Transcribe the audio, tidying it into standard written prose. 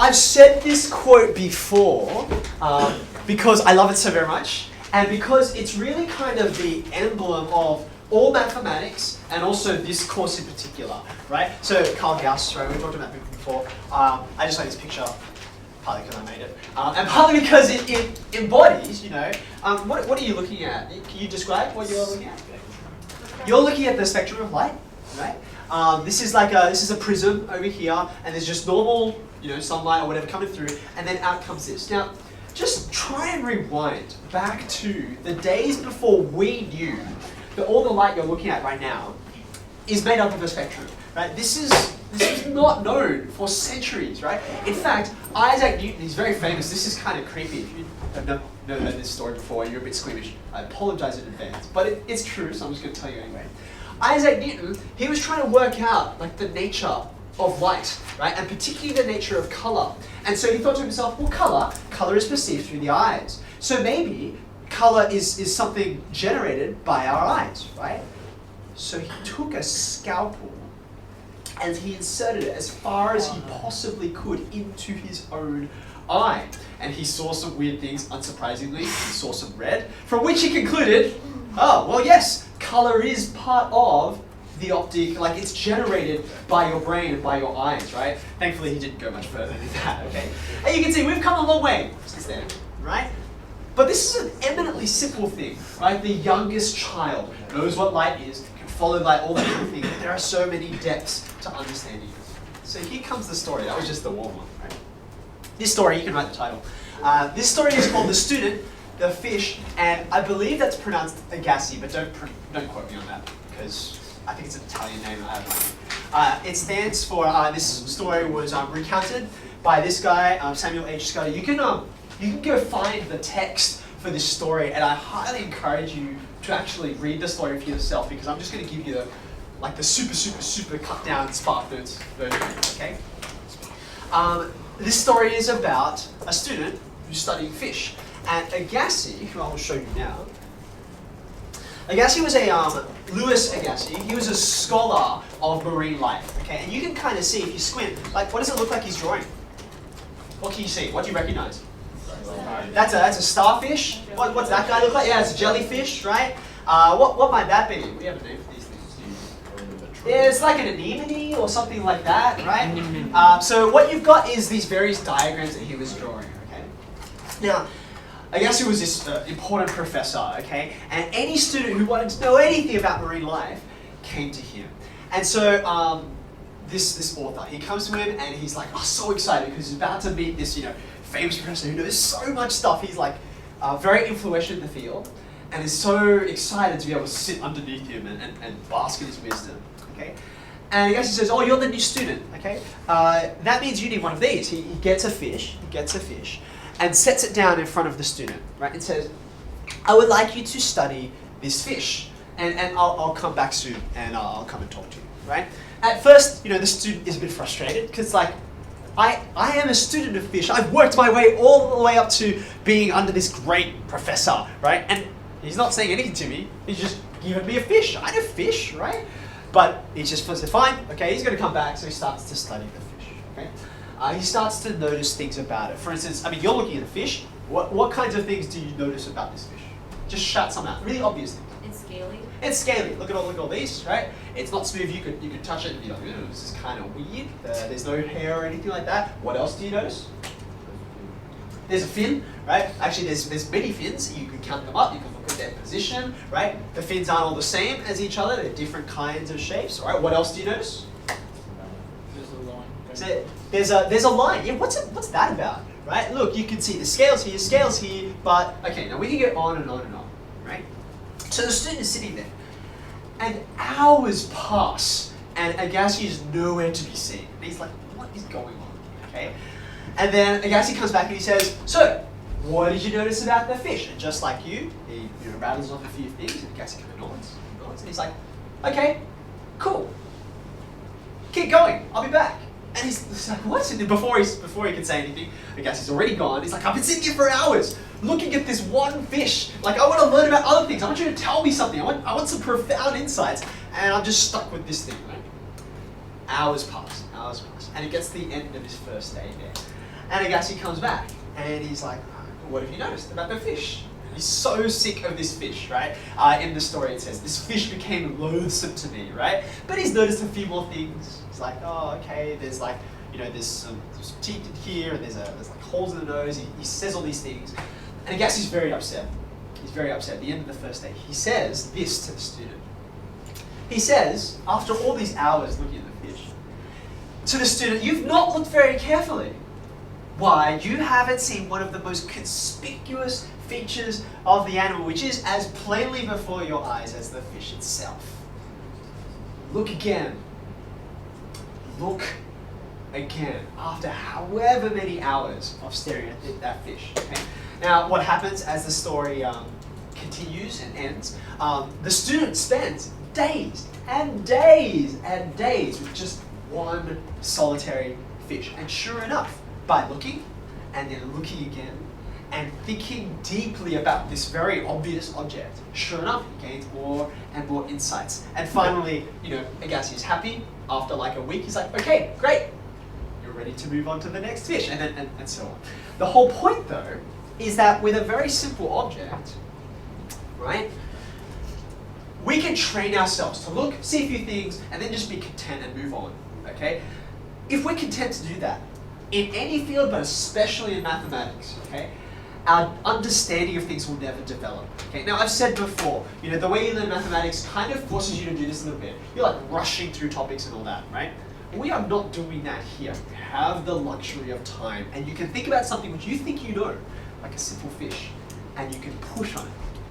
I've said this quote before because I love it so very much, and because it's really kind of the emblem of all mathematics and also this course in particular, right? So Carl Gauss, right? We talked about him before. I just like this picture, partly because I made it, and partly because it embodies, you know, what are you looking at? Can you describe what you're looking at? You're looking at the spectrum of light, right? This is a prism over here, and there's just normal, you know, sunlight or whatever coming through, and then out comes this. Now, just try and rewind back to the days before we knew that all the light you're looking at right now is made up of a spectrum, right? This is not known for centuries, right? In fact, Isaac Newton, he's very famous. This is kind of creepy. If you have never heard this story before and you're a bit squeamish, I apologize in advance, but it's true, so I'm just going to tell you anyway. Isaac Newton, he was trying to work out like the nature of light, right? And particularly the nature of color. And so he thought to himself, well, color is perceived through the eyes. So maybe color is something generated by our eyes, right? So he took a scalpel and he inserted it as far as he possibly could into his own eye. And he saw some weird things, unsurprisingly. He saw some red, from which he concluded, oh, well, yes, color is part of the optic, like it's generated by your brain and by your eyes, right? Thankfully, he didn't go much further than that, okay? And you can see we've come a long way since then, right? But this is an eminently simple thing, right? The youngest child knows what light is, can follow light, all that kind of thing. But there are so many depths to understanding it. So here comes the story. That was just the warm-up, right? This story, you can write the title. This story is called The Student, the Fish, and I believe that's pronounced Agassiz, but don't quote me on that, because I think it's an Italian name. I have no idea. It stands for, this story was recounted by this guy, Samuel H. Scudder. You can go find the text for this story, and I highly encourage you to actually read the story for yourself, because I'm just going to give you the super cut down Spark Notes version, okay? This story is about a student who's studying fish. And Agassiz, who I will show you now, Agassiz was Louis Agassiz, he was a scholar of marine life, okay? And you can kind of see, if you squint, like, what does it look like he's drawing? What can you see? What do you recognize? That's a starfish. What's that guy look like? Yeah, it's a jellyfish, right? What might that be? We have a name for these things. Yeah, it's like an anemone or something like that, right? So what you've got is these various diagrams that he was drawing, okay? Now, I guess he was this important professor, okay? And any student who wanted to know anything about marine life came to him. And so this author, he comes to him and he's like, oh, so excited because he's about to meet this, famous professor who knows so much stuff. He's like very influential in the field and is so excited to be able to sit underneath him and bask in his wisdom, okay? And I guess he says, oh, you're the new student, okay? That means you need one of these. He gets a fish, and sets it down in front of the student, right? And says, I would like you to study this fish, and I'll come back soon, and I'll come and talk to you, right? At first, the student is a bit frustrated, because like, I am a student of fish. I've worked my way all the way up to being under this great professor, right? And he's not saying anything to me. He's just giving me a fish. I know fish, right? But he just says, fine, okay, he's going to come back, so he starts to study the fish, okay? He starts to notice things about it. For instance, you're looking at a fish. What kinds of things do you notice about this fish? Just shout some out. Really obvious things. It's scaly. It's scaly. Look at all these, right? It's not smooth. You could touch it and be like, ooh, this is kind of weird. There's no hair or anything like that. What else do you notice? There's a fin, right? Actually, there's many fins. You can count them up. You can look at their position, right? The fins aren't all the same as each other. They're different kinds of shapes, all right? What else do you notice? There's a line. Yeah, what's that about, right? Look, you can see the scales here, but okay, now we can go on and on and on, right? So the student is sitting there, and hours pass, and Agassiz is nowhere to be seen. And he's like, what is going on, okay? And then Agassiz comes back and he says, so, what did you notice about the fish? And just like you, he rattles off a few things, and Agassiz kind of nods, and he's like, okay, cool. Keep going, I'll be back. And he's like, what? And before he can say anything, Agassiz already gone. He's like, I've been sitting here for hours looking at this one fish. Like, I want to learn about other things. I want you to tell me something. I want some profound insights. And I'm just stuck with this thing, right? Hours pass. and it gets to the end of his first day there. And Agassiz comes back, and he's like, what have you noticed about the fish? He's so sick of this fish, right? In the story it says, this fish became loathsome to me, right? But he's noticed a few more things. He's like, oh, okay, there's like, there's some teeth in here, and there's like holes in the nose. He says all these things. And Agassiz is very upset. He's very upset at the end of the first day. He says this to the student. He says, after all these hours looking at the fish, to the student, you've not looked very carefully. Why, you haven't seen one of the most conspicuous features of the animal, which is as plainly before your eyes as the fish itself. Look again. Look again. After however many hours of staring at that fish. Okay? Now, what happens as the story continues and ends, the student spends days and days and days with just one solitary fish. And sure enough, by looking and then looking again and thinking deeply about this very obvious object, sure enough, he gains more and more insights. And finally, Agassiz is happy. After like a week, he's like, okay, great. You're ready to move on to the next fish, and so on. The whole point, though, is that with a very simple object, right, we can train ourselves to look, see a few things, and then just be content and move on, okay? If we're content to do that, in any field, but especially in mathematics, okay, our understanding of things will never develop. Okay, now I've said before, the way you learn mathematics kind of forces you to do this a little bit. You're like rushing through topics and all that, right? We are not doing that here. We have the luxury of time, and you can think about something which you think you know, like a simple fish, and you can push on it.